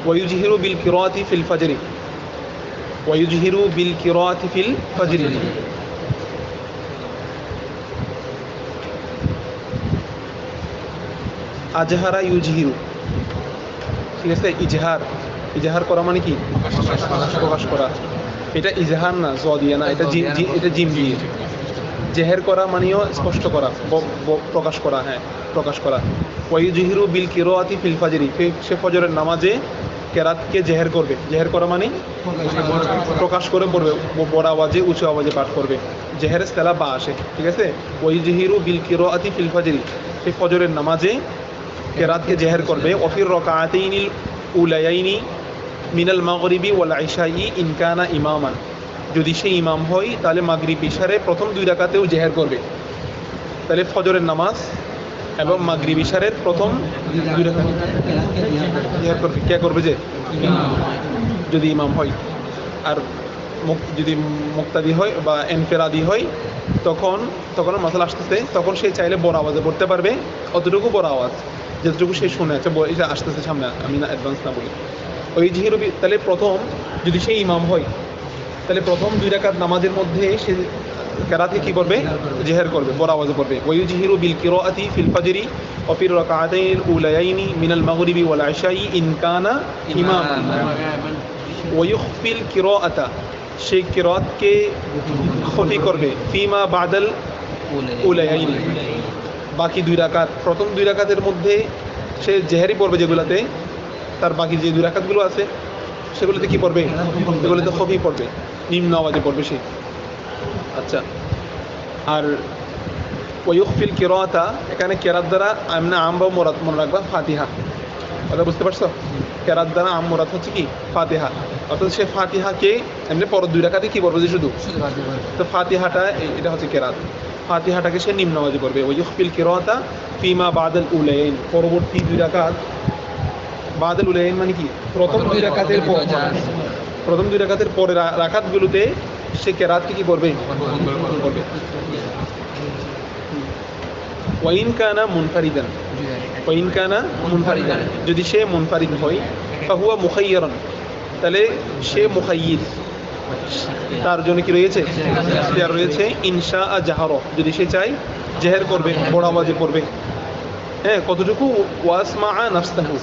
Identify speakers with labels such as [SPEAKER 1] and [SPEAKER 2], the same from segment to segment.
[SPEAKER 1] ويجهر بالقراءة في الفجر ويجهر بالقراءة في الفجر আজহারা ইউজহিরু, ঠিক আছে। ইজহার করা মানে কি? প্রকাশ করা। এটা ইজহার না, জ দিয়ে না, এটা জিম দিয়ে। জেহের করা মানেও স্পষ্ট করা, প্রকাশ করা। হ্যাঁ, প্রকাশ করা। ওয়াইজহিরু বিল কিরাআতি ফিল ফাজরি, সে ফজরের নামাজে কেরাতকে জেহের করবে। জেহের করা মানে প্রকাশ করে পড়বে, বড় আওয়াজে উঁচু আওয়াজে পাঠ করবে। জেহের ইস্তেলাহ বা আসে, ঠিক আছে। ওয়াইজহিরু বিল কিরাআতি ফিল ফাজরি, সে ফজরের নামাজে কেরাতকে জেহের করবে। ওয়াফির রাকাআতাইনিল উলায়াইনি মিনাল মাগরিবি ওয়াল ইশাই ইন কানা ইমামান, যদি সে ইমাম হয় তাহলে মাগরিব ইশারে প্রথম 2 রাকাতেও জেহের করবে। তাহলে ফজরের নামাজ এবং মাগরিব ইশারের প্রথম 2 রাকাতে জেহের করবে। কে করবে? যে যদি ইমাম হয়। আর যদি মুক্তাদি হয় বা এনফেরাদি হয়, তখন মাসালা আসতেছে, তখন সে চাইলে বড় আওয়াজে পড়তে পারবে, অতটুকু বড় আওয়াজ যতটুকু সে শুনে। আচ্ছা, এটা আসতেছে সামনে, আমি না অ্যাডভান্স না বলি। ওই জিহির, তাহলে প্রথম যদি সে ইমাম হয় তাহলে প্রথম 2 রাকাত নামাজের মধ্যে সে কেরাতে কি করবে? জেহের করবে, বড় আওয়াজে পড়বে। ওয়াইজহিরু বিল কিরাআতি ফিল ফাজরি ওয়া ফির রাকাআতাইনিল উলায়াইনি মিনাল মাগরিবি ওয়াল ইশাই ইন কানা ইমামান। ওয়ায়ুখফিল কিরাআতা, সে কিরাতকে খফি করবে। ফিমা বাদাল উলায়াইনি, বাকি 2 রাকাত, প্রথম 2 রাকাতের মধ্যে সে জেহেরি পড়বে যেগুলাতে, তার বাকি যে 2 রাকাতগুলো আছে সেগুলোতে কি পড়বে? সেগুলোতে খফি পড়বে, নিম্ন আওয়াজে পড়বে সে। আচ্ছা, আর ওয়ায়ুখফিল কিরাআতা, এখানে কেরাত দ্বারা আমরা আম বা মুরাদ মনে রাখবা ফাতিহা। কথা বুঝতে পারছো? কেরাত দ্বারা আম মুরাদ হচ্ছে কি? ফাতিহা। অর্থাৎ সে ফাতিহাকে এমনি পর 2 রাকাতে কি পড়বে? যে শুধু তো ফাতিহাটা, এটা হচ্ছে কেরাত। ফাতিহাটাকে সে নিম্ন আওয়াজে পড়বে। ওয়ায়ুখফিল কিরাআতা ফিমা বাদাল উলায়াইন, পরবর্তী 2 রাকাত। বাদাল উলায়াইন মানে কি? প্রথম 2 রাকাতের পর, প্রথম 2 রাকাতের পরে রাকাতগুলোতে সে কেরাতকে কি করবে? করবে। ওয়াইন কানা মুনফারিদান, ওয়াইন কানা মুনফারিদান, যদি সে মুনফারিদ হয়, ফাহুয়া মুখাইয়ারান, তাহলে সে মুখাইয়ির, তার জন্য কি রয়েছে? ইখতিয়ার রয়েছে। ইনশা জাহার, যদি সে চায় জেহের করবে, বড় আওয়াজে পড়বে। হ্যাঁ, কতটুকু? ওয়াসমা নাফসাহু,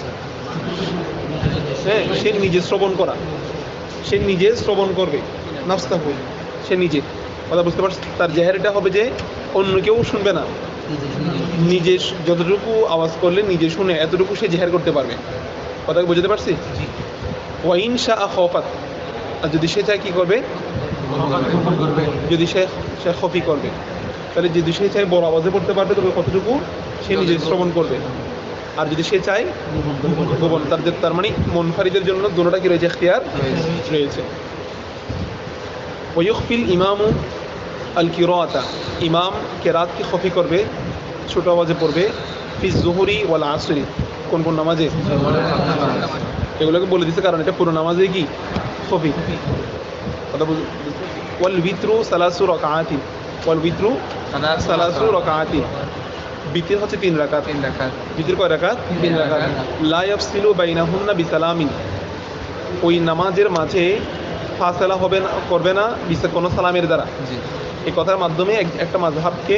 [SPEAKER 1] হ্যাঁ, সে নিজে শ্রবণ করা, সে নিজে শ্রবণ করবে। নাফসাহু, সে নিজে। কথা বুঝতে পারছ? তার জেহেরটা হবে যে অন্য কেউ শুনবে না, নিজে যতটুকু আওয়াজ করলে নিজে শুনে এতটুকু সে জেহের করতে পারবে। কথা বুঝতে পারছি? ওয়াইন শাআ খাফাত, আর যদি সে চায় কি করবে? যদি সে খফি করবে, তাহলে যদি সে চায় বড় আওয়াজে পড়তে পারবে, তবে কতটুকু সে নিজে শ্রবণ করবে। আর যদি সে চায় গোপন, তার মানে মুনফারিদের জন্য দুটোটা কি রয়েছে? ইখতিয়ার রয়েছে। ওয়ায়ুখফিল ইমামু আল কিরাআতা, ইমাম কেরাতকে খফি করবে, ছোট আওয়াজে পড়বে। ফি যুহরি ওয়াল আসরি, কোন কোন নামাজে? এগুলোকে বলে দিচ্ছে কারণ এটা পুরো নামাজে কি খফি। কথা ওয়াল বিত্রু সালাসু রাকাআতিন, ওয়াল বিত্রু সালাসু রাকাআতিন, বিতির হচ্ছে 3 রাকাত। বিতির কয় রাকাত? 3 রাকাত। লা ইয়াফসিলু বাইনাহুন্না বিসালামিন, ওই নামাজের মাঝে ফাসলা হবে না, করবে না কোনো সালামের দ্বারা। এই কথার মাধ্যমে একটা মাযহাবকে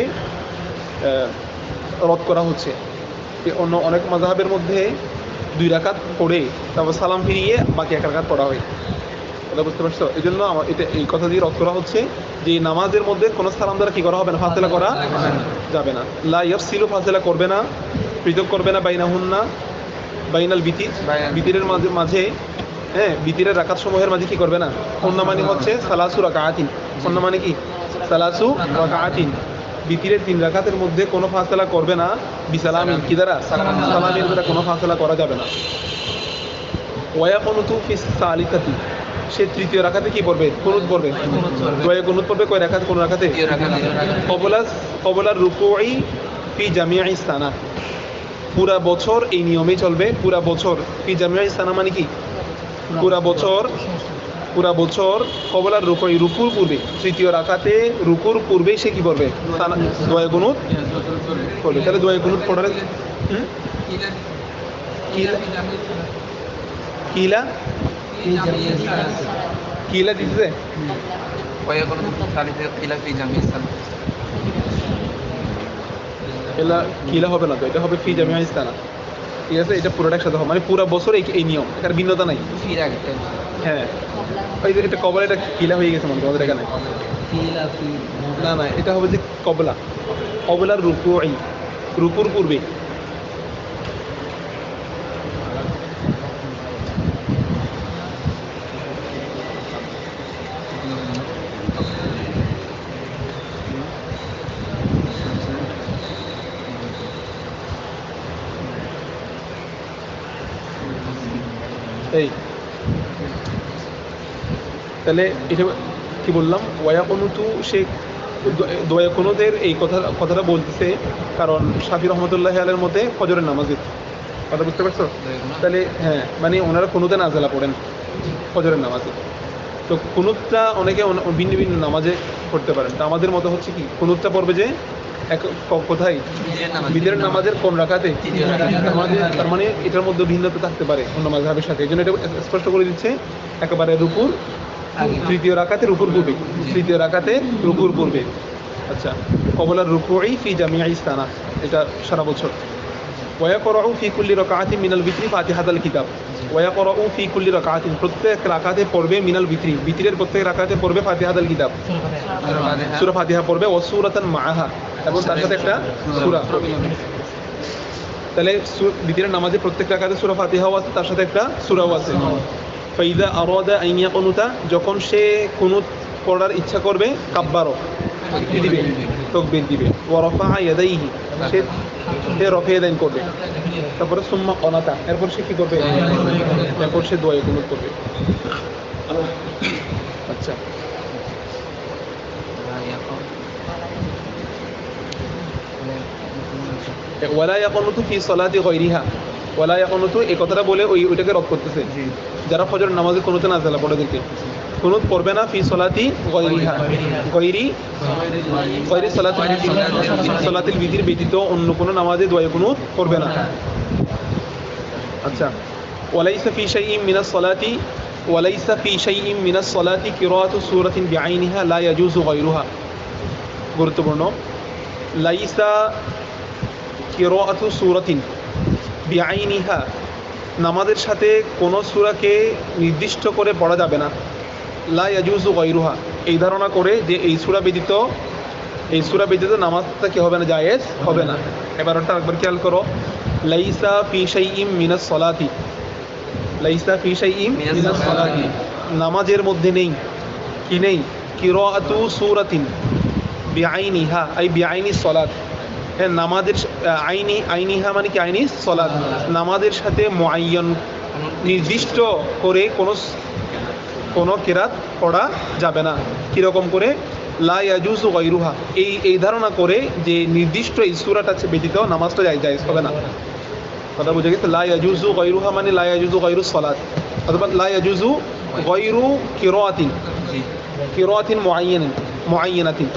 [SPEAKER 1] রদ করা হচ্ছে। অন্য অনেক মাযহাবের মধ্যে 2 রাকাত পড়ে তারপর সালাম ফিরিয়ে বাকি 1 রাকাত পড়া হয়। কথা বুঝতে পারছো? এই জন্য এটা এই কথা দিয়ে রদ করা হচ্ছে যে নামাজের মধ্যে কোনো সালাম দ্বারা কি করা হবে না? ফাসলা করা যাবে না। লা ইয়াফসিলু, ফাসলা করবে না, পৃথক করবে না। বাইনাহুন্না, বাইনাল বিতির, বিতিরের মাঝে, হ্যাঁ, বিতিরের রাকাত সমূহের মাঝে কি করবে না? কন্যা মানে হচ্ছে সালাসু রাকাআতিন, কন্যা মানে কি? সালাসু রাকাআতিন, বিতিরের 3 রাকাতের মধ্যে কোনো ফাসলা করবে না। বিসালামিন, কি দ্বারা? সালামের দ্বারা কোনো ফাসলা করা যাবে না। ওয়ায়াকুনুতু ফিস সালিসাতি, সে 3য় রাকাতে কি পড়বে? কুনুত পড়বে। দোয়া কুনুত পড়বে কয় রাকাত? কোন রাকাতে? কবলার রুকুই ফি জামিআ সানা, পুরা বছর এই নিয়মে চলবে। পুরা বছর, ফি জামিআ সানা মানে কি? পুরা বছর, পুরা বছর কবলার রুকুর পূর্বে, তৃতীয় রাকাতে রুকুর পূর্বেই সে কি করবে? দোয়া কুনুত করবে। তাহলে দোয়া কুনুত পড়ার কিলা কিলা দিতেছে এলা কিলা হবে না তো, এটা হবে ফি জামিয়া ইস্তানা। ঠিক আছে, এটা পুরোটা একসাথে হবে, মানে পুরো বছর এই নিয়ম, এখানে ভিন্নতা নাই। হ্যাঁ, ওই যে এটা কবলা, এটা কিলা হয়ে গেছে মনে তোমাদের এখানে। না না, এটা হবে যে কবলা, কবলার রুকুর পূর্বে। এই তাহলে এটা কি বললাম, ওয়াকুনুতু সে দোয়া কুনুতের এই কথাটা বলতেছে কারণ শাফি রহমতুল্লাহ আলের মতে ফজরের নামাজের কথা বুঝতে পারছো? তাহলে হ্যাঁ, মানে ওনারা কুনুতে নাজেলা পড়েন ফজরের নামাজে। তো কুনুতটা অনেকে ভিন্ন ভিন্ন নামাজে পড়তে পারেন। তা আমাদের মতো হচ্ছে কি, কুনুতটা পড়বে যে কোথায়? বিদের নামাজের কোন রাকাতে? তার মানে এটার মধ্যে ভিন্নতা থাকতে পারে অন্য মাযহাবের সাথে। এই জন্য এটা স্পষ্ট করে দিচ্ছে একেবারে রুকুর তৃতীয় রাকাতে রুকুর পূর্বে, তৃতীয় রাকাতে রুকুর পূর্বে। আচ্ছা, কবলার রুকুই ফি জামিআ ইস্তানা, এটা সারা বছর। ওয়ায়াকরাউ ফি কুল্লি রাকাআতিন মিনাল বিত্রি ফাতিহাতাল কিতাব। ওয়ায়াকরাউ ফি কুল্লি রাকাআতিন, প্রত্যেক রাকাতে পড়বে মিনাল বিত্রি, বিত্রের প্রত্যেক রাকাতে পড়বে ফাতিহাতাল কিতাব, সূরা ফাতিহা পড়বে, ওয়া সূরাতান মাআহা, এবং তার সাথে একটা সূরা। তাহলে বিত্রের নামাজে প্রত্যেক রাকাতে সূরা ফাতিহাও আছে, তার সাথে একটা সূরাও আছে। ফাইদা আরাদা আন ইয়াকুনুতা, যখন সে কুনুত পড়ার ইচ্ছা করবে, কাব্বারো দিবে, তাকবীর দিবে, ওয়া রাফা ইয়াদাইহি, সে রফে ইয়াদাইন করবে, তারপরে সুম্মা কানাতা, এরপর সে কি করবে? এরপর সে দোয়া কুনুত করবে। আচ্ছা, ওয়ালা ইয়াকুনুতু ফি সলাতি গায়রিহা, ওয়ালা ইয়াকুনুতু এই কথাটা বলে ওইটাকে রদ করতেছে, যারা ফজর নামাজে কুনুতে নাজেলা পড়ে দেখে কুনুত পড়বে না ফি সলাতি গায়রিহা, গায়রি সলাতিল বিধির ব্যতীত অন্য কোনো নামাজে দোয়া কুনুত করবে না। আচ্ছা, ওয়ালাইসা ফি শাইইন মিনাস সলাতি, ওয়ালাইসা ফি শাইইন মিনাস সলাতি কিরাআতু সূরাতিন বিআইনিহা লা ইয়াজুজু গায়রুহা। গুরুত্বপূর্ণ, লাইসা কিরাআতু সূরাতিন বিআইনিহা, নামাজের সাথে কোনো সূরাকে নির্দিষ্ট করে পড়া যাবে না। লা ইয়াজুজু গায়রুহা, এই ধারণা করে যে এই সূরা ব্যতীত নামাজটা কি হবে না? জায়েজ হবে না। এবার ওটা একবার খেয়াল করো, লাইসা ফি শাইইন মিনাস সলাতি, লাইসা ফি শাইইন মিনাস সলাতি, নামাজের মধ্যে নেই, কি নেই? কিরাআতু সূরাতিন বিআইনিহা, আই বিআইনি সলাত। হ্যাঁ, নামাজের আইনিহা মানে কি? আইনি সলাত, নামাজের সাথে মুআয়্যান নির্দিষ্ট করে কোনো কিরাত পড়া যাবে না। কীরকম করে? লা ইয়াজুজু গায়রুহা, এই ধারণা করে যে নির্দিষ্ট এই সূরাটা ব্যতীত নামাজটা জায়েজ হবে না। কথা বুঝে গেছে? লা ইয়াজুজু গায়রুহা মানে লা ইয়াজুজু গায়রুস সালাত, অথবা লা ইয়াজুজু গায়রু কিরাআতিন মুআয়্যানাতিন,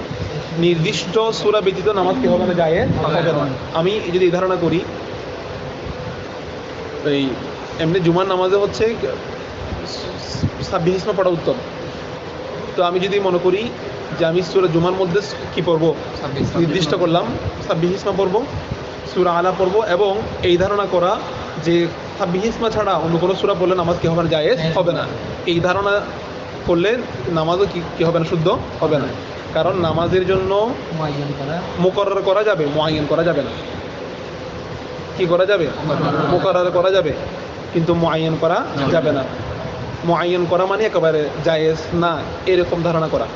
[SPEAKER 1] নির্দিষ্ট সূরা ব্যতীত নামাজ কি হবে না? জায়েজ হবে না। আমি যদি এই ধারণা করি, এই এমনি জুমার নামাজে হচ্ছে সাব্বিহ ইসমা পড়া উত্তম। তো আমি যদি মনে করি যে আমি সূরা জুমার মধ্যে কি পড়বো, নির্দিষ্ট করলাম সাব্বিহ ইসমা পড়বো, সূরা আলা পড়বো, এবং এই ধারণা করা যে সাব্বিহ ইসমা ছাড়া অন্য কোনো সূরা পড়লে নামাজ কি হবে না? জায়েজ হবে না। এই ধারণা করলে নামাজও কি হবে না? শুদ্ধ হবে না। কারণ নামাজের জন্য মুকরর করা যাবে, মুআয়্যান করা যাবে না। কি করা যাবে? মুকরর করা যাবে, কিন্তু মুআয়্যান করা যাবে না। মুআয়্যান করা মানে একেবারে জায়েজ না, এরকম ধারণা করা।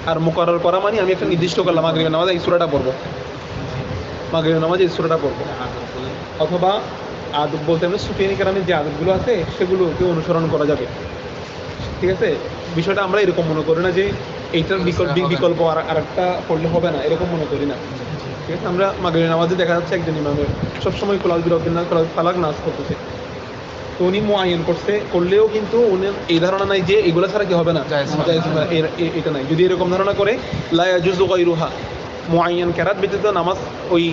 [SPEAKER 1] আর মুকরর করা মানে আমি একটা নির্দিষ্ট করলাম মাগরিবের নামাজে এই সূরাটা পড়বো, মাগরিবের নামাজে এই সূরাটা পড়বো, অথবা আদব বলতে আমরা সুফিয়ানি কেরামের যে আদবগুলো আছে সেগুলোকে অনুসরণ করা যাবে। ঠিক আছে, বিষয়টা আমরা এরকম মনে করি না যে এইটার বিকল্প আর একটা পড়লে হবে না, এরকম মনে করি না। ঠিক আছে, আমরা মাগরিবের নামাজে দেখা যাচ্ছে একজন ইমামের সবসময় কুল আউযু বিরাব্বিন নাস ফালাক নাস করতেছে, তো তো উনি মুআয়্যান করলেও কিন্তু উনি এই ধারণা নাই যে এগুলো ছাড়া কি হবে না,
[SPEAKER 2] জায়েজ হবে।
[SPEAKER 1] এটা নাই। যদি এরকম ধারণা করে লা ইয়াজুযু গায়রুহা, মুআয়্যান কেরাত ব্যতীত নামাজ ওই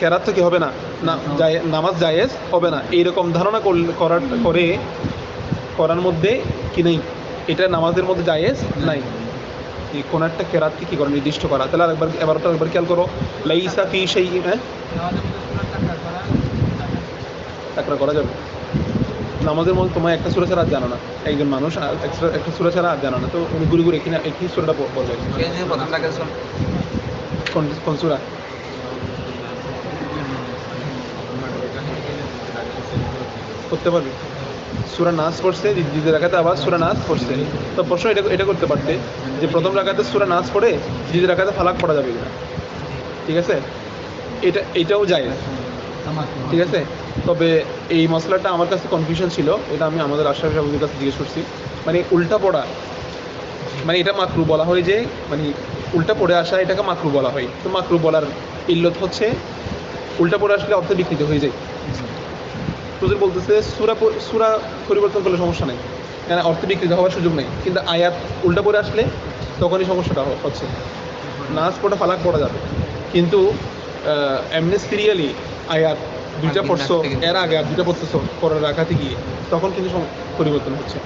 [SPEAKER 1] কেরাত তো কি হবে না, নামাজ জায়েজ হবে না, এইরকম ধারণা করার মধ্যে কি নেই, এটা নামাজের মধ্যে জায়েজ নাই। এই কোন একটা কেরাতকে কি করে নির্দিষ্ট করা। তাহলে আরেকবার খেয়াল করো, লাইসা ফি শাইইন, তাকরা করা যাবে নামাজের মধ্যে। তোমার একটা সূরা ছাড়া আর জানো না, একজন মানুষ একটা সূরা ছাড়া আর জানো না, তো উনি ঘুরে ঘুরে কিনা একই সূরাটা বলবে। কোন সূরা? করতে পারবে? সূরা নাস পড়ছে, দ্বিতীয় রাকাতে আবার সূরা নাস পড়ছে, তো প্রশ্ন এটা করতে পারতে যে প্রথম রাকাতে সূরা নাস পড়ে দ্বিতীয় রাকাতে ফালাক পড়া যাবে কিনা। ঠিক আছে, এটাও যায়, ঠিক আছে। তবে এই মশলাটা আমার কাছে কনফিউশন ছিল, এটা আমি আমাদের আশরাফি সাহেবের কাছে জিজ্ঞেস করছি। মানে উল্টা পড়া, মানে এটা মাকরু বলা হয় যে, মানে উল্টা পড়ে আসা এটাকে মাকরু বলা হয়। তো মাকরু বলার ইল্লত হচ্ছে উল্টা পড়ে আসলে অর্থ বিকৃত হয়ে যায়। হুজুর বলতেছে সূরা পরিবর্তন করলে সমস্যা নেই, কেন অর্থ বিকৃত হওয়ার সুযোগ নেই, কিন্তু আয়াত উল্টা পড়ে আসলে তখনই সমস্যাটা হচ্ছে। নাচ পড়া ফালাক পড়া যাবে, কিন্তু এমনি সিরিয়ালি আয়াত দুইটা পড়ছো, এর আগে আর দুইটা পড়তেছো পরে রাখাতে গিয়ে, তখন কিন্তু পরিবর্তন হচ্ছে।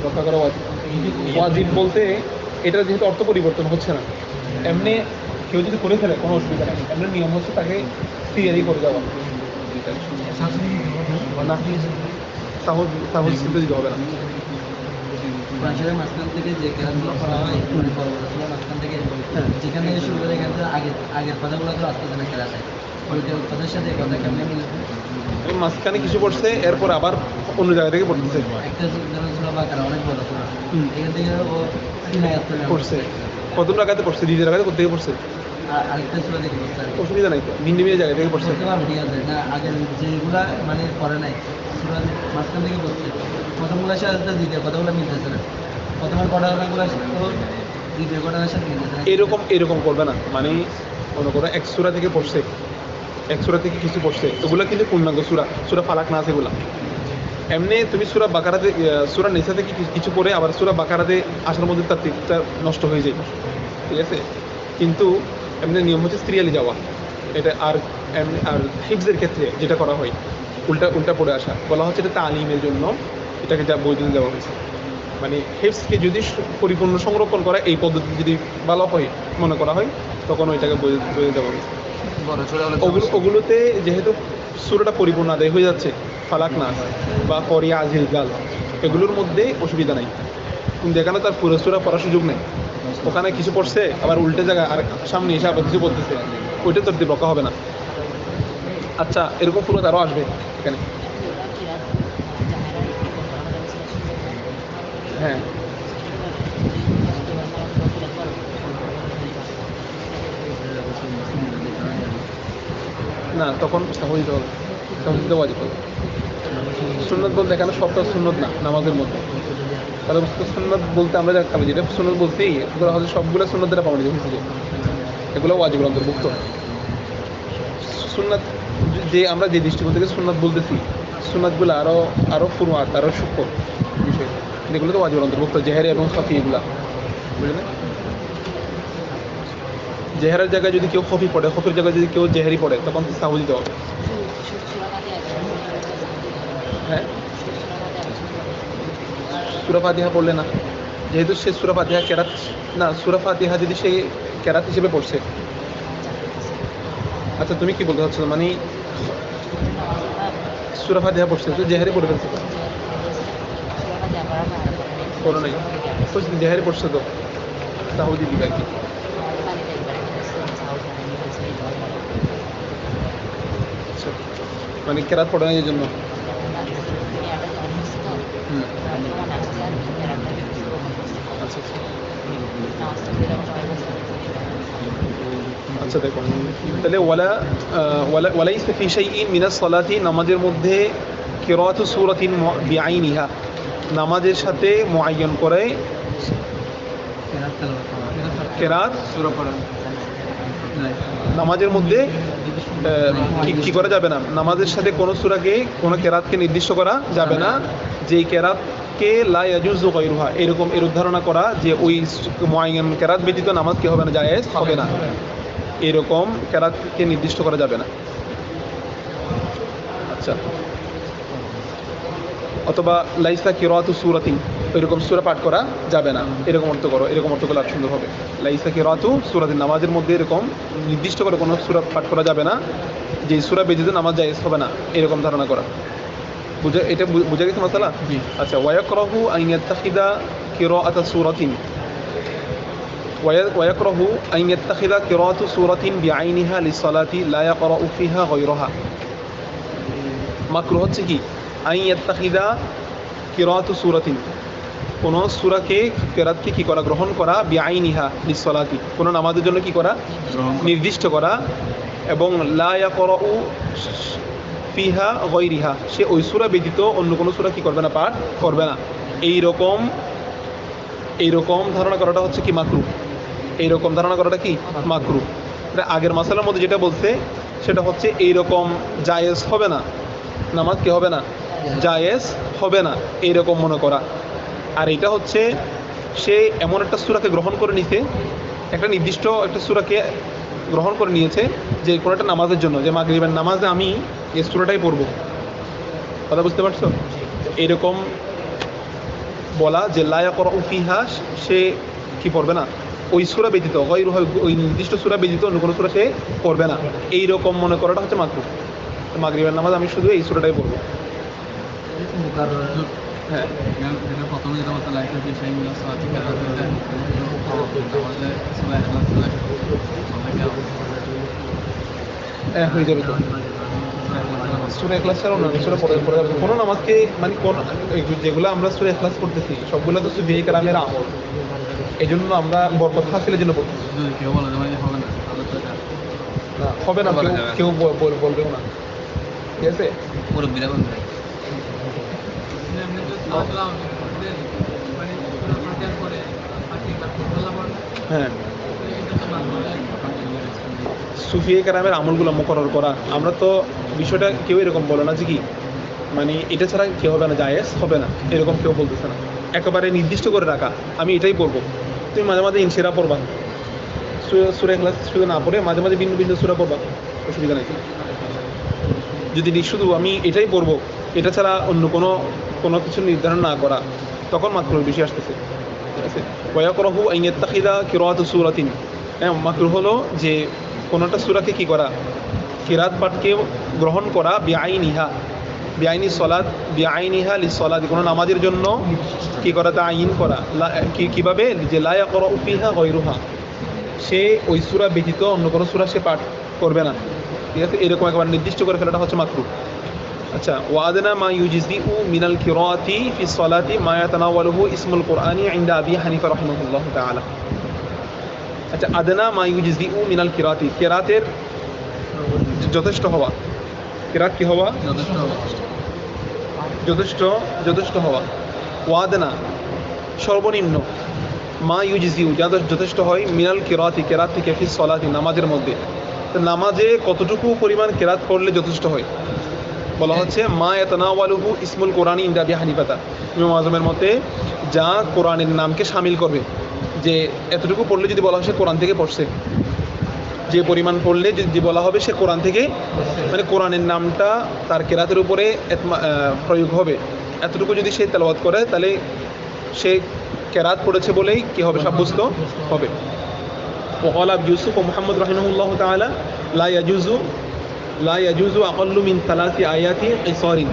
[SPEAKER 1] রক্ষা করা ওয়াজিব বলতে এটা যেহেতু অর্থ পরিবর্তন হচ্ছে না, এমনি কেউ যদি করে ফেলে কোনো অসুবিধা নেই, এমনি নিয়ম হচ্ছে তাকে সিরিয়ালি করে দেওয়া, সাহস কিন্তু দিতে হবে না।
[SPEAKER 3] মাঝখান থেকে যে কেরাতগুলো করা হয় মাঝখান থেকে যেখান থেকে শুরু করে এখান থেকে আগের কথাগুলো তো আসতে না কেরাতে ওই কথার সাথে কথা কেমনে মিলে
[SPEAKER 1] মাঝখানে কিছু পড়ছে, এরপর আবার অন্য জায়গা থেকে পড়তেছে।
[SPEAKER 3] একটা ছিল বাকারা অনেক বড় ছিল, এখান থেকে ও
[SPEAKER 1] পড়ছে কত জায়গাতে পড়ছে, দ্বিতীয় জায়গাতে কোথেকে পড়ছে,
[SPEAKER 3] আরেকটা ছিল দেখে
[SPEAKER 1] অসুবিধা নাই তো, ভিন্ন ভিন্ন জায়গা থেকে পড়ছে।
[SPEAKER 3] ঠিক আছে না, আগের যেগুলা মানে পড়ে নাই মাঝখান থেকে পড়ছে, প্রথমগুলোর সাথে দ্বিতীয় কথাগুলো মিলতেছে না, প্রথমের ঘটনাগুলো তো দ্বিতীয় ঘটনার সাথে মিলতেছে না।
[SPEAKER 1] এরকম করবে না, মানে মনে করো এক সূরা থেকে পড়ছে, এক সূরা থেকে কিছু পড়ছে, এগুলো কিন্তু পূর্ণাঙ্গ সূরা ফালাক না আছে এগুলা। এমনি তুমি সূরা বাকারাতে সূরা নিসা থেকে কিছু পড়ে আবার সূরা বাকারাতে আসার মধ্যে তার তৃপ্তিটা নষ্ট হয়ে যায়, ঠিক আছে। কিন্তু এমনি নিয়ম হচ্ছে সিরিয়ালি যাওয়া এটা। আর হিফজের ক্ষেত্রে যেটা করা হয় উল্টা পড়ে আসা, বলা হচ্ছে এটা তালিমের জন্য এটাকে যা বৈধতা দেওয়া হয়েছে। মানে হিফজকে যদি পরিপূর্ণ সংরক্ষণ করা এই পদ্ধতি যদি ভালো হয় মনে করা হয়, তখন ওইটাকে বৈধতা দেওয়া হয়েছে। ওগুলোতে যেহেতু সূরাটা পরিপূর্ণ আদায় হয়ে যাচ্ছে, ফালাক নাস বা করিয়া আজিল গাল, এগুলোর মধ্যে অসুবিধা নাই, কিন্তু এখানে তার পুরো সূরা পড়ার সুযোগ নেই। ওখানে কিছু পড়ছে আবার উল্টে জায়গায় আর সামনে এসে আবার কিছু বলতেছে, ওইটা তোর দিয়ে রক্ষা হবে না। আচ্ছা, এরকম পুরো আরও আসবে এখানে। হ্যাঁ, না তখন সাহস দিতে হবে, সাহস দিতে ওয়াজিব হবে। সুন্নত বলতে এখানে সবটা সুন্নত না নামাজের মধ্যে, তাহলে সুন্নত বলতে আমরা যাচ্ছি যেটা সুন্নত বলতেই হয়তো সবগুলো সুন্নত দ্বারা প্রমাণিত হয়েছিল, এগুলো ওয়াজিবের অন্তর্ভুক্ত। সুন্নত যে আমরা যে দৃষ্টিকোণ থেকে সুন্নত বলতেছি, সুন্নতগুলো আরও ফুরুয়াত, আরও সূক্ষ্ম বিষয়, এগুলো তো ওয়াজিবের অন্তর্ভুক্ত, জেহেরি এবং খফি এগুলা, বুঝলেন। জেহেরের জায়গায় যদি কেউ খফি পড়ে, খফির জায়গায় যদি কেউ জেহেরি পড়ে, তখন সাহু দিতে হবে। হ্যাঁ, সূরা ফাতিহা পড়লে না, যেহেতু সে সূরা ফাতিহা কেরাত না, সূরা ফাতিহা যদি সে কেরাত হিসেবে পড়ছে। আচ্ছা, তুমি কি বলতে চাচ্ছ, মানে সূরা ফাতিহা পড়ছে তো জেহেরি পড়ে ফেলছে, পড়ো নাই, জেহেরি পড়ছে তো সাহু দিয়ে দিবে আর কি। আচ্ছা, মানে কেরাত পড়ে না এই জন্য। আচ্ছা আচ্ছা, দেখুন তাহলে ওয়ালাইসা ফি শাইইন মিনাস সালাতি, নামাজের মধ্যে কিরাআতু সূরাতিন বিআইনিহা, নামাজের সাথে মুআয়্যান করে কেরাত সূরা পড়া, নামাজের মধ্যে কি করা যাবে না, নামাজের সাথে কোনো সূরাকে কোনো কেরাতকে নির্দিষ্ট করা যাবে না, যেই কেরাতকে লা ইয়াজুজু গায়রুহা, এর ধারণা করা যে ওই মুআয়্যান কেরাত ব্যতীত নামাজ কি হবে না, জায়েজ হবে না, এরকম কেরাতকে নির্দিষ্ট করা যাবে না। আচ্ছা, অথবা লাইসা কিরাতু সূরাতিন, এরকম সূরা পাঠ করা যাবে না, এরকম অর্থ করো, এরকম অর্থ করলে আর সুন্দর হবে। লাইসা কিরাতু সূরাতিন, নামাজের মধ্যে এরকম নির্দিষ্ট করে কোনো সূরা পাঠ করা যাবে না যে সূরা ব্যতীত নামাজ জায়েজ হবে না, এরকম ধারণা করা। এটা বুঝা গেছে মাসালা? আচ্ছা, ওয়ায়াকরাহু আন ইয়াত্তাখিদা কিরাআতা সূরাতিন, ওয়ায়াকরাহু আন ইয়াত্তাখিদা কিরাআতু সূরাতিন বিআইনিহা লিসসালাতি লা ইয়াকরাউ ফিহা গায়রুহা। মাকরুহ হচ্ছে কি, আন ইয়াত্তাখিদা কিরাআতু সূরাতিন, কোন সূরাকে কেরাতকে কি করা, গ্রহণ করা, বিআইনিহা লিসসালাতি, কোন নামাজের জন্য কি করা, নির্দিষ্ট করা, এবং লা ইয়াকরাউ ফিহা গায়রিহা, সে ওই সূরা ব্যতীত অন্য কোনো সূরা কি করবে না, পাঠ করবে না, এইরকম ধারণা করাটা হচ্ছে কি মাকরুহ। এইরকম ধারণা করাটা কি মাকরুহ। আগের মাসালার মধ্যে যেটা বলছে সেটা হচ্ছে এইরকম জায়েজ হবে না, নামাজ কি হবে না, জায়েজ হবে না, এইরকম মনে করা। আর এটা হচ্ছে সে এমন একটা সূরাকে গ্রহণ করে নিতে, একটা নির্দিষ্ট একটা সূরাকে গ্রহণ করে নিয়েছে যে কোনো একটা নামাজের জন্য, যে মাগরিবের নামাজে আমি এই সূরাটাই পড়ব, কথা বুঝতে পারছো? এরকম বলা যে লা ইয়াকরাউ ফিহা, সে কি পড়বে না, ওই সূরা ব্যতীত, ওই নির্দিষ্ট সূরা ব্যতীত অন্য কোনো সূরা সে পড়বে না, এইরকম মনে করাটা হচ্ছে মাকরুহ। মাগরিবের নামাজ আমি শুধু এই সূরাটাই পড়ব। হ্যাঁ,
[SPEAKER 3] প্রথমে যেটা বলতে লাইফ বিষয়গুলো
[SPEAKER 1] হয়ে যাবে তো। সূরা ইখলাস ছাড়াও না সূরা পড়া যাবে কোনো নামাজকে, মানে কোন যেগুলো আমরা সূরা ইখলাস করতেছি সবগুলো তো সুফিয়ে কেরামের আমল, এই জন্য আমরা বরকত হাসিলের জন্য পড়তেছি।
[SPEAKER 3] কেউ বলে হবে না,
[SPEAKER 1] হবে না, কেউ বলবেও না, ঠিক আছে?
[SPEAKER 3] মুরব্বীরা বলবে
[SPEAKER 1] হ্যাঁ, সুফিয়ে কেরামের আমলগুলো মুকরর করা, আমরা তো বিষয়টা কেউ এরকম বলে না যে কি মানে এটা ছাড়া কেউ হবে না, জায়েজ হবে না, এরকম কেউ বলতেছে না। একেবারে নির্দিষ্ট করে রাখা, আমি এটাই পড়বো, তুমি মাঝে মাঝে ইনসিরা পড়বা, সূরা ইখলাস শুধু না পড়ে মাঝে মাঝে ভিন্ন ভিন্ন সূরা পড়বা, অসুবিধা নেই। যদি শুধু আমি এটাই পড়বো, এটা ছাড়া অন্য কোনো কিছু নির্ধারণ না করা, তখন মাকরুহ বেশি আসতেছে, ঠিক আছে? ওয়ায়াকরাহু আন ইয়াত্তাখিদা কিরাআতু সূরাতিন, হ্যাঁ, মাকরুহ হলো যে কোনো একটা সূরাকে কি করা, কিরাত পাঠকে গ্রহণ করা, বিআইনি সলাত, বিআইনিহা লিসসালাত, কোনো নামাজের জন্য কি করা, তাআইন করা, কিভাবে, যে লা ইয়াকরাউ ফিহা গায়রুহা, সে ওই সূরা ব্যতীত অন্য কোনো সূরা সে পাঠ করবে না, ঠিক আছে? এরকম একবার নির্দিষ্ট করে ফেলাটা হচ্ছে মাকরুহ। আচ্ছা, ওয়াদনা মা ইউজিজু মিনাল কিরাআতি ফি সলাতি মা ইয়াতানাওয়ালুহু ইসমুল কুরআনি ইনদা আবি হানিফা রাহিমাহুল্লাহ তাআলা। আচ্ছা, আদনা মা ইউজিজু মিনাল কিরাআতি, কিরাতের যথেষ্ট হওয়া, কিরাত কি হওয়া, যথেষ্ট হওয়া, ওয়াদনা সর্বনিম্ন, মা ইউজিজু যথেষ্ট হয়, মিনাল কিরাআতি কিরাত থেকে, ফি সলাতি নামাজের মধ্যে, নামাজে কতটুকু পরিমাণ কিরাত পড়লে যথেষ্ট হয়, বলা হচ্ছে মা ইয়াতানাওয়ালুহু ইসমুল কুরআনি ইনদা আবি হানিফা, ইমাম আযমের মতে যা কোরআনের নামকে শামিল করবে, যে এতটুকু পড়লে যদি বলা হয় সে কোরআন থেকে পড়ছে, যে পরিমাণ পড়লে যদি বলা হবে সে কোরআন থেকে, মানে কোরআনের নামটা তার কেরাতের উপরে প্রয়োগ হবে, এতটুকু যদি সে তেলাওয়াত করে তাহলে সে কেরাত পড়েছে বলেই কি হবে, সাব্যস্ত হবে। ওয়াকাল আবু ইউসুফ ও মুহাম্মদ রাহিমাহুল্লাহ তাআলা লা ইয়াজুজু আকাল্লু মিন 3 আয়াতি কিসারিন,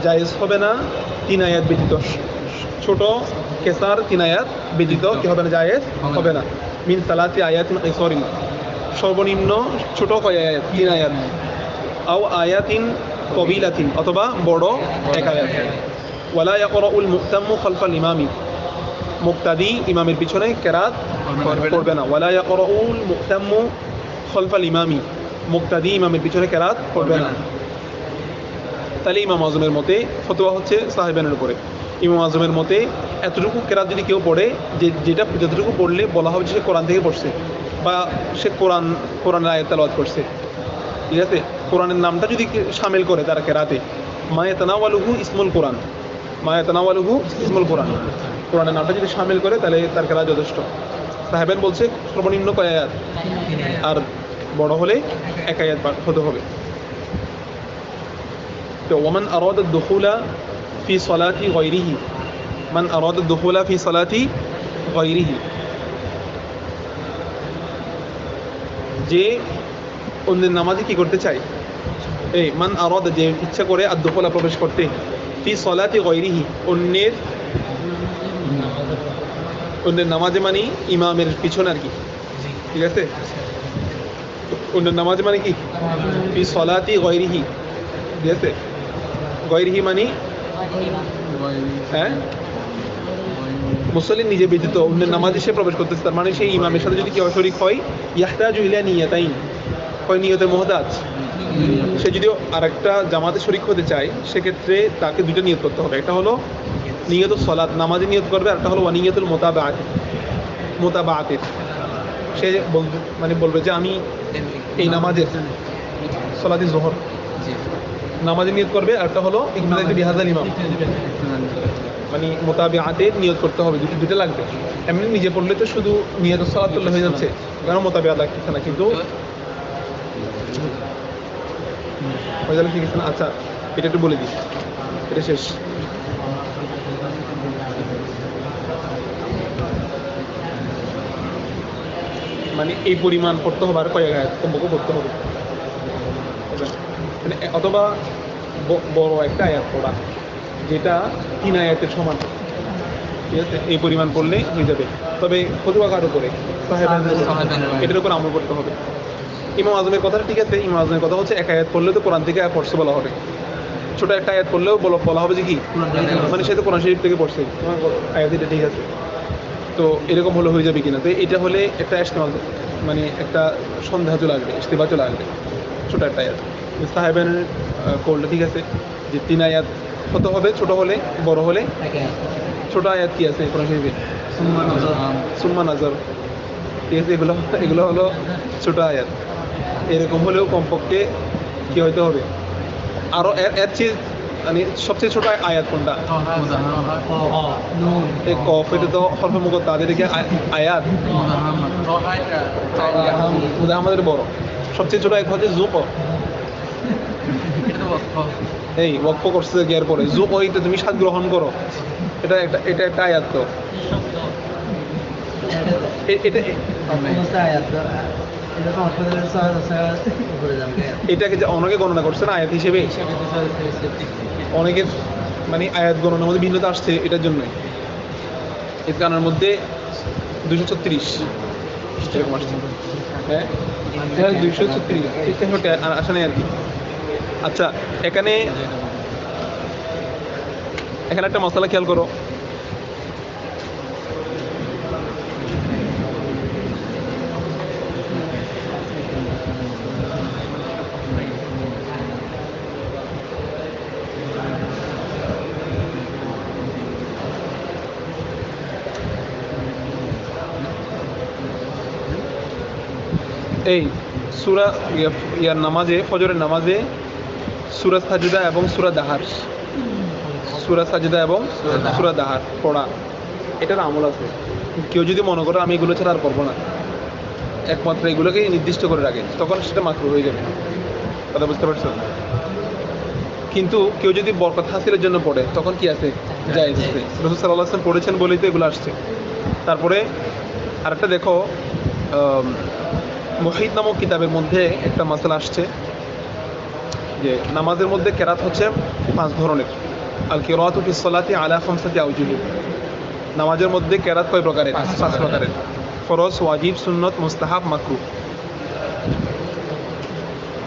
[SPEAKER 1] জায়েজ হবে না 3 আয়াত ব্যতীত, ছোট কেসার 3 আয়াত ব্যতীত কি হবে না, জায়েজ হবে না। মিন 3 আয়াতিন কিসারিন, সর্বনিম্ন ছোট কয় আয়াত, 3 আয়াত, আও আয়াতিন কবিলাতিন, অথবা বড় এক আয়াত। ওয়ালা ইয়াকরাউল মুক্তাম্মু খালফাল ইমামি, মুক্তাদি ইমামের পিছনে কেরাত পড়বে না। ওয়ালা ইয়াকরাউল মুক্তাম্মু খালফাল ইমামি, মুক্তাদি ইমামের পিছনে কেরাত পড়বে না। তাহলে ইমাম আযমের মতে ফতোয়া হচ্ছে সাহেবানের উপরে। ইমাম আযমের মতে এতটুকু কেরাত যদি কেউ পড়ে, যতটুকু পড়লে বলা হবে সে কোরআন থেকে পড়ছে, বা সে কোরআনের আয়াত তেলাওয়াত করছে, ঠিক আছে, কোরআনের নামটা যদি শামিল করে তার কেরাতে, মা ইয়াতানাওয়ালুহু ইসমুল কোরআন, মা ইয়াতানাওয়ালুহু ইসমুল কোরআন, কোরআনের নামটা যদি শামিল করে তাহলে তার কেরাত যথেষ্ট। সাহেবেন বলছে সর্বনিম্ন কয় আয়াত, আর বড় হলে এক আয়াত হতে হবে। তো ওমান আরাদা দুখুলা ফি সলাতি গায়রিহি, মান আরাদা দুখুলা ফি সলাতি গায়রিহি, যে অন্যের নামাজে কি করতে চায়, এই মান আরাদা যে ইচ্ছা করে আর দুখুলা প্রবেশ করতে, ফি সলাতি গায়রিহি অন্যের নামাজে মানে ইমামের পিছনে আর কি, ঠিক আছে, অন্যের নামাজে মানে কি ফি সলাতি গায়রিহি, ঠিক আছে, গায়রিহি মানে হ্যাঁ মুসল্লি নিজে ব্যতীত অন্যের নামাজে সে প্রবেশ করতেছে, তার মানে সেই ইমামের সাথে যদি কেউ শরীক হয়, ইয়াহতাজু ইলা নিয়াতাইন, হয় নিয়তের মুহতাজ, সে যদি আরেকটা জামাতে শরীক হতে চায় সেক্ষেত্রে তাকে দুটো নিয়ত করতে হবে, একটা হলো নিয়তুস সালাত নামাজে নিয়ত করবে, আর একটা হলো ওয়ানিয়াতুল মুতাবাআতের, সে বলবে যে আমি এই নামাজের সালাতি যোহর নামাজে নিয়ত করবে, আর একটা হলো ইকমালাতি বিহাযাল ইমাম, মানে মোতাবিআতের নিয়ত করতে হবে, দুটো লাগবে। এমনি নিজে পড়লে তো শুধু নিয়তুস সালাত করলে হয়ে যাচ্ছে, কারণ মোতাবিআত লাগতেছে না, কিন্তু ঠিক আছে না। আচ্ছা এটা একটু বলে দিই, এটা শেষ। মানে এই পরিমাণ পড়তে হবে, আর কয়েক আয়াত কমপক্ষে পড়তে হবে, মানে অথবা বড় একটা আয়াত পড়া যেটা 3 আয়াতের সমান, ঠিক আছে, এই পরিমাণ পড়লে হয়ে যাবে। তবে ফতুয়া কার উপরে, এটার উপর আমল করতে হবে। ইমাম আজমের কথাটা ঠিক আছে, ইমাম আজমের কথা হচ্ছে এক আয়াত পড়লে তো কোরআন থেকে আয়াত পড়ছে বলা হবে, ছোট একটা আয়াত পড়লেও বলা হবে যে কি মানে সে তো কোরআন শরীফ থেকে পড়ছে, আয়াত এটা ঠিক আছে। তো এরকম হলে হয়ে যাবে কিনা, তো এটা হলে একটা ইস্তেমাল, মানে একটা সন্দেহ চলে আসবে, ইস্তেফা চলে আসবে, ছোটো একটা আয়াত। সাহেবের কোলটা ঠিক আছে যে 3 আয়াত হতে হবে, ছোট হলে, বড় হলে ছোট আয়াত কি আছে কোরআন শরীফে, সুম্মা নাজর, ঠিক আছে, এগুলো হলো ছোট আয়াত। এরকম হলেও কমপক্ষে কি হইতে হবে, আরও এর চেয়ে মানে সবচেয়ে ছোট আয়াত কোনটা, এই কফ, এটা তো হরফে মুকত তাদের আয়াত, আমাদের বড় সবচেয়ে ছোট আয়াত হচ্ছে জুক, এই ওয়াকফ করছে গিয়ার পরে জুক, ওইটা তুমি স্বাদ গ্রহণ করো, এটা একটা আয়াত। তো এটাকে যে অনেকে গণনা করছে না আয়াত হিসেবে, অনেকের মানে আয়াত গণনার মধ্যে ভিন্নতা আসছে এটার জন্যই, এর কারণের মধ্যে 236 এরকম আসছে, হ্যাঁ 236 আসা নেই আর কি। আচ্ছা এখানে একটা মশলা খেয়াল করো, এই সূরা ইয়ার নামাজে, ফজরের নামাজে সূরা সাজদা এবং সূরা দাহার, সূরা সাজদা এবং সূরা দাহার পড়া, এটার আমল আছে। কেউ যদি মনে করে আমি এগুলো ছাড়া আর পড়বো না, একমাত্র এগুলোকেই নির্দিষ্ট করে রাখে, তখন সেটা মাকরুহ হয়ে যাবে, কথা বুঝতে পারছো? কিন্তু কেউ যদি বরকত হাসিলের জন্য পড়ে তখন কি আছে, জায়েজ আছে, রাসূল সাল্লাল্লাহু আলাইহি ওয়াসাল্লাম পড়েছেন বলেই তো এগুলো আসছে। তারপরে আরেকটা দেখো, মুহিত নামক কিতাবের মধ্যে একটা মাসালা আসছে যে নামাজের মধ্যে কেরাত হচ্ছে 5 ধরনের, আল কিরাতু ফিস সালাতি আলা 5 আওজুহ, নামাজের মধ্যে কেরাত কয় প্রকারের, 5 প্রকারের, ফরজ, ওয়াজিব, সুন্নত, মুস্তাহাব, মাকরুহ।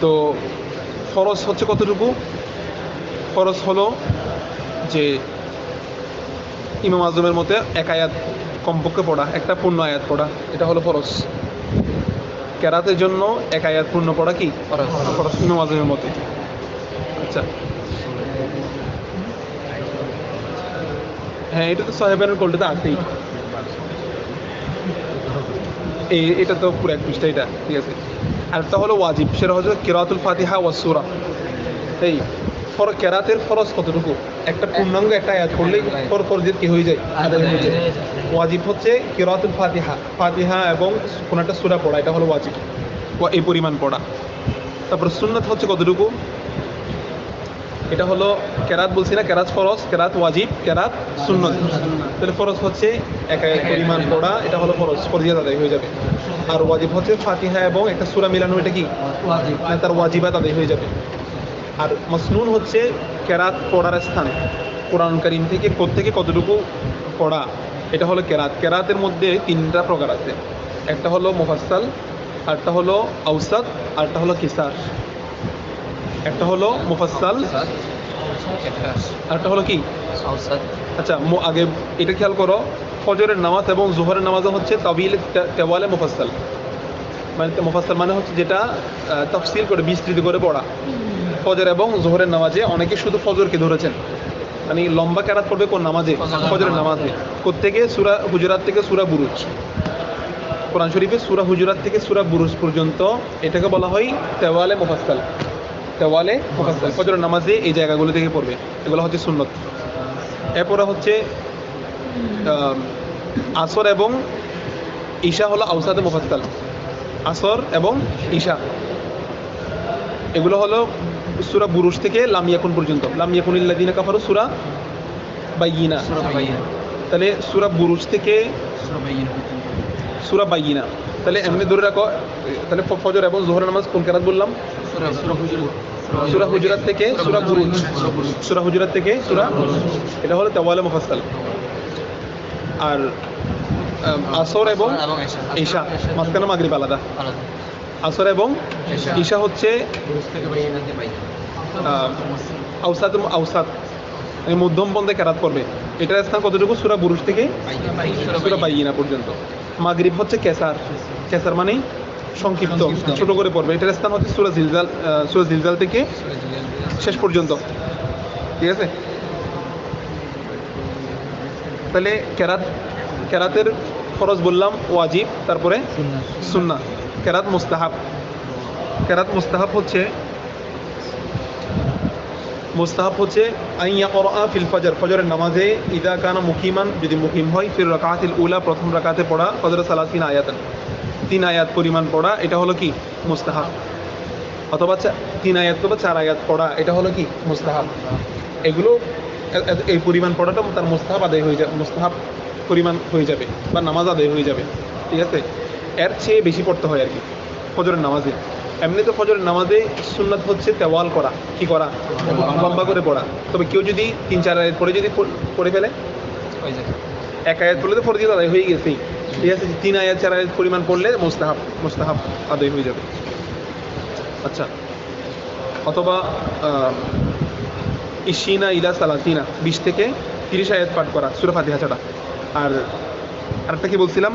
[SPEAKER 1] তো ফরজ হচ্ছে কতটুকু, ফরজ হলো যে ইমাম আজমের মতে এক আয়াত কমপক্ষে পড়া, একটা পূর্ণ আয়াত পড়া, এটা হলো ফরজ। কেরাতের জন্য এক আয়াত পূর্ণ পড়া কি ফরজ ইমাম আজমের মতে। আচ্ছা হ্যাঁ, এটা তো সাহেবের কোলটাতে আছেই। এটা তো পুরো এক পৃষ্ঠা এটা, ঠিক আছে। আরেকটা হলো ওয়াজিব, সেটা হচ্ছে কিরাতুল ফাতিহা ওয়াস সূরা। এই কেরাতের ফরজ কতটুকু? একটা পূর্ণাঙ্গ একটা আয়াত পড়লেই ফরজের কি হয়ে যায়, আদায় হয়ে যায়। ওয়াজিব হচ্ছে কিরাতুল ফাতিহা, ফাতিহা এবং কোনো একটা সূরা পড়া, এটা হলো ওয়াজিব, এই পরিমাণ পড়া। তারপর সুন্নাত হচ্ছে কতটুকু? এটা হলো কেরাত বলছি না, কেরাত ফরজ, কেরাত ওয়াজিব, কেরাত সুন্নাত। তাহলে ফরজ হচ্ছে এক আয়াত পরিমাণ পড়া, এটা হলো ফরজ, ফরজিয়াত আদায় হয়ে যাবে। আর ওয়াজিব হচ্ছে ফাতিহা এবং একটা সূরা মিলানো, এটা কি
[SPEAKER 3] ওয়াজিব।
[SPEAKER 1] তার ওয়াজিবাত আদায় হয়ে যাবে। আর মাসনুন হচ্ছে কেরাত পড়ার স্থান, কোরআন কারীম থেকে কোত্থেকে কতটুকু পড়া, এটা হলো কেরাত। কেরাতের মধ্যে তিনটা প্রকার আছে, একটা হলো মুফাসসাল, আরেকটা হলো আওসাত, আরেকটা হলো কিসার। একটা হলো মুফাসসাল, আরেকটা হলো কি আচ্ছা আগে এটা খেয়াল করো, ফজরের নামাজ এবং জোহরের নামাজও হচ্ছে তাবিল তেওয়ালে মুফাসসাল। মানে মুফাসসাল মানে হচ্ছে যেটা তাফসীল করে বিস্তৃত করে পড়া। ফজর এবং জোহরের নামাজে অনেকে শুধু ফজরকে ধরেছেন, মানে লম্বা কেরাত পড়বে কোন নামাজে? ফজরের নামাজে। কোত্থেকে? সূরা হুজুরাত থেকে সূরা বুরুজ। কোরআন শরীফে সূরা হুজুরাত থেকে সূরা বুরুজ পর্যন্ত এটাকে বলা হয় তেওয়ালে মুফাসসাল। তেওয়ালে মুফাসসাল ফজরের নামাজে এই জায়গাগুলো থেকে পড়বে, এগুলো হচ্ছে সুন্নত। এরপরে হচ্ছে আসর এবং ঈশা হলো আওসাতে মুফাসসাল। আসর এবং ঈশা এগুলো হলো সূরা বুরুজ থেকে লাম ইয়াকুন পর্যন্ত। লাম ইয়াকুনিল্লাযীনা কাফারু সূরা বাইয়িনা। তাহলে সূরা বুরুজ থেকে সূরা বাইয়িনা। তাহলে এমনি ধরে রাখো, তাহলে ফজর এবং যোহরের নামাজ কোন কেরাত বললাম? সূরা হুজুরাত থেকে সূরা বুরুজ। সূরা হুজুরাত থেকে সূরা বুরুজ, এটা হলো তাওয়ালে মুফাসসাল। আর আসর এবং ঈশা, মাঝখানে মাগরিব আলাদা। আসর এবং ঈশা হচ্ছে আওসাত, আওসাত মানে মধ্যম পন্থে কেরাত করবে। এটার স্থান কতটুকু? সূরা বুরুজ থেকে সূরা বাইয়িনা পর্যন্ত। মাগরিব হচ্ছে কেসার, কেসার মানে সংক্ষিপ্ত, ছোট করে পড়বে। এটার স্থান হচ্ছে সূরা জিলজাল, সূরা জিলজাল থেকে শেষ পর্যন্ত, ঠিক আছে। তাহলে কেরাতের ফরজ বললাম ওয়াজিব, তারপরে সুন্নাহ। কেরাত মুস্তাহাব। কেরাত মুস্তাহাব হচ্ছে আইয়া করা ফিল ফজর, ফজরের নামাজে ইদা কানা মুকিমান, যদি মুকিম হয়, ফির রাকাতিল উলা, প্রথম রাকাতে পড়া, ফজর সালাসিন আয়াতান, 3 আয়াত পরিমাণ পড়া, এটা হলো কি মুস্তাহাব। অথবা 3 আয়াত বা 4 আয়াত পড়া, এটা হলো কি মুস্তাহাব। এগুলো এই পরিমাণ পড়াটা তার মুস্তাহাব আদায় হয়ে যাবে, মুস্তাহাব পরিমাণ হয়ে যাবে বা নামাজ আদায় হয়ে যাবে, ঠিক আছে। এর চেয়ে বেশি পড়তে হয় আর কি ফজরের নামাজে। এমনি তো ফজরের নামাজে সুন্নাত হচ্ছে তেওয়াল করা, কি করা? লম্বা করে পড়া। তবে কেউ যদি 3-4 আয়াত পড়ে যদি পড়ে ফেলে, এক আয়াত পড়লে তো ফরজিয়ত আদায় হয়ে গেছেই, ঠিক আছে। 3 আয়াত 4 আয়াত পরিমাণ পড়লে মুস্তাহাব আদায় হয়ে যাবে। আচ্ছা, অথবা ইশিনা ইলা সালাতিনা, 20 থেকে 30 আয়াত পাঠ করা সূরা ফাতিহা ছাড়া। আর আরেকটা কি বলছিলাম?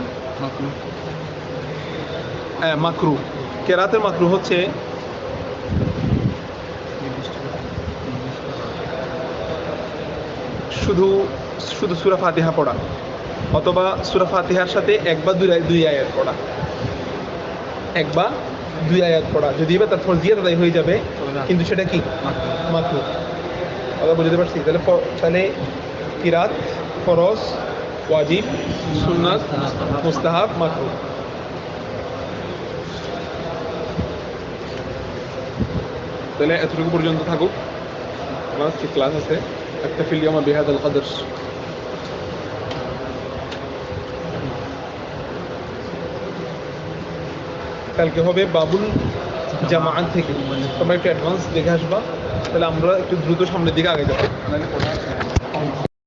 [SPEAKER 1] মাকরু। কেরাতের মাকরু হচ্ছে শুধু সূরা ফাতিহা পড়া, অথবা সূরা ফাতিহার সাথে 1 বা 2 আয়াত পড়া, 1 বা 2 আয়াত পড়া। যদিও বা তার ফরজিয়ত আদায় হয়ে যাবে, কিন্তু সেটা কি মাকরু। কথা বুঝতে পারছি? তাহলে কিরাত, ফরজ, ওয়াজিব, সুন্নাত, মুস্তাহাব, মাকরু। তাহলে এতটুকু পর্যন্ত থাকুক, আমার ক্লাস আছে। أكتفي اليوم بهذا القدر। কালকে হবে বাবুল জামাআত থেকে, তোমরা একটু অ্যাডভান্স দেখে আসবা, তাহলে আমরা একটু দ্রুত সামনের দিকে আগে যাবো।